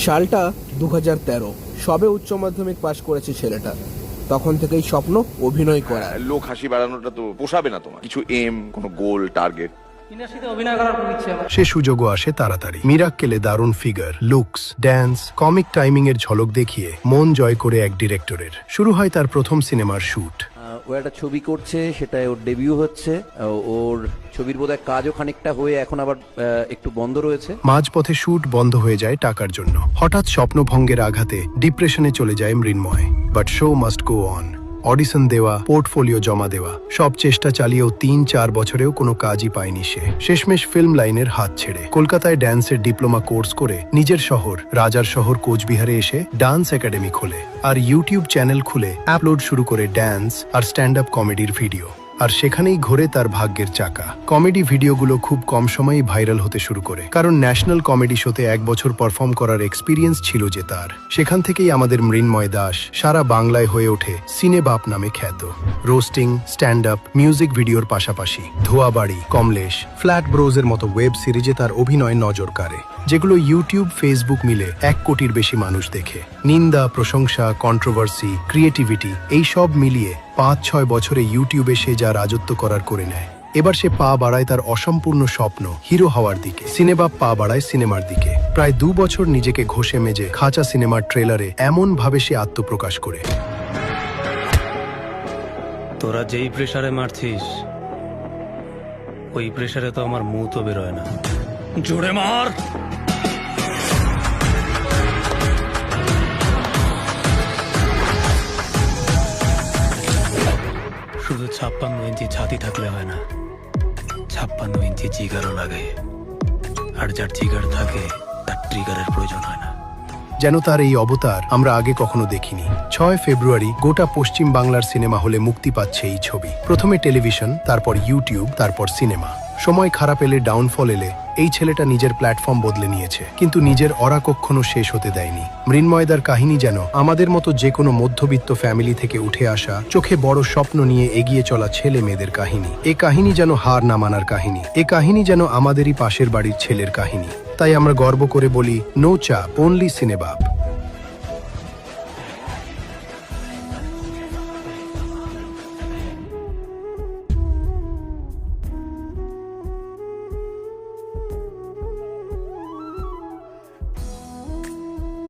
সালটা 2013। সবে উচ্চ মাধ্যমিক পাশ করেছে ছেলেটা। তখন থেকেই স্বপ্ন অভিনয় করা। লোক হাসি বাড়ানোটা তো পোষাবে না তোমার। কিছু কোনো গোল টার্গেট। ইন্ডাস্ট্রিতে অভিনয় করার খুব ইচ্ছে আমার। সে সুযোগও আসে তাড়াতাড়ি। মিরাক্কেলে দারুণ figure, looks, dance, comic timing এর ঝলক দেখিয়ে মন জয় করে এক ডিরেক্টরের। শুরু হয় তার প্রথম সিনেমার শুট। ও একটা ছবি করছে, সেটা ওর ডেবিউ হচ্ছে। ওর ছবির বোধহয় কাজও খানিকটা হয়ে এখন আবার একটু বন্ধ রয়েছে। মাঝপথে শুট বন্ধ হয়ে যায় টাকার জন্য। হঠাৎ স্বপ্নভঙ্গের আঘাতে ডিপ্রেশনে চলে যায় Mrinmoy. But show must go on. Audition দেওয়া, পোর্টফোলিও জমা দেওয়া, সব চেষ্টা চালিয়েও 3-4 বছরেও কোনো কাজই পায়নি সে। শেষমেশ ফিল্ম লাইনের হাত ছেড়ে কলকাতায় ড্যান্সের ডিপ্লোমা কোর্স করে নিজের শহর রাজার শহর কোচবিহারে এসে ডান্স একাডেমি খোলে আর ইউটিউব চ্যানেল খুলে আপলোড শুরু করে ড্যান্স আর স্ট্যান্ড আপ কমেডির ভিডিও। আর সেখানেই ঘোরে তার ভাগ্যের চাকা। কমেডি ভিডিওগুলো খুব কম সময়েই ভাইরাল হতে শুরু করে, কারণ ন্যাশনাল কমেডি শোতে 1 বছর পারফর্ম করার এক্সপিরিয়েন্স ছিল যে তার। সেখান থেকেই আমাদের মৃন্ময় দাস সারা বাংলায় হয়ে ওঠে সিনেবাপ নামে খ্যাত। রোস্টিং, স্ট্যান্ড আপ, মিউজিক ভিডিওর পাশাপাশি ধোয়াবাড়ি, কমলেশ, ফ্ল্যাট ব্রোজের মতো ওয়েব সিরিজে তার অভিনয় নজর কাড়ে, যেগুলো ইউটিউব, ফেসবুক মিলে 1 কোটির বেশি মানুষ দেখে। নিন্দা, প্রশংসা, কন্ট্রোভার্সি, ক্রিয়েটিভিটি এই সব মিলিয়ে 5-6 বছরে ইউটিউবে সে যা রাজত্ব করার করে নেয়। এবার সে পা বাড়ায় তার অসম্পূর্ণ স্বপ্ন হিরো হওয়ার দিকে। সিনেবাপ পা বাড়ায় সিনেমার দিকে। প্রায় 2 বছর নিজেকে ঘষে মেজে খাঁচা সিনেমার ট্রেলারে এমন ভাবে সে আত্মপ্রকাশ করে। তোরা যেই প্রেসারে মারছিস ওই প্রেসারে তো আমার মুখ তো বেরোয় না। জোরে মার। শুধু 56 ইঞ্চি ছাতি থাকলে হয় না, 56 ইঞ্চি জিগারও লাগে। আর যার জিগার থাকে তার ট্রিগারের প্রয়োজন হয় না। যেন তার এই অবতার আমরা আগে কখনো দেখিনি। 6 ফেব্রুয়ারি গোটা পশ্চিম বাংলার সিনেমা হলে মুক্তি পাচ্ছে এই ছবি। প্রথমে টেলিভিশন, তারপর ইউটিউব, তারপর সিনেমা। সময় খারাপ এলে, ডাউনফল এলে এই ছেলেটা নিজের প্ল্যাটফর্ম বদলে নিয়েছে, কিন্তু নিজের অরা কখনো শেষ হতে দেয়নি। মৃন্ময়দার কাহিনী যেন আমাদের মতো যে কোনো মধ্যবিত্ত ফ্যামিলি থেকে উঠে আসা, চোখে বড় স্বপ্ন নিয়ে এগিয়ে চলা ছেলে মেয়েদের কাহিনী। এ কাহিনী যেন হার না মানার কাহিনী। এ কাহিনী যেন আমাদেরই পাশের বাড়ির ছেলের কাহিনী। তাই আমরা গর্ব করে বলি, নো চাপ, অনলি সিনেবাপ।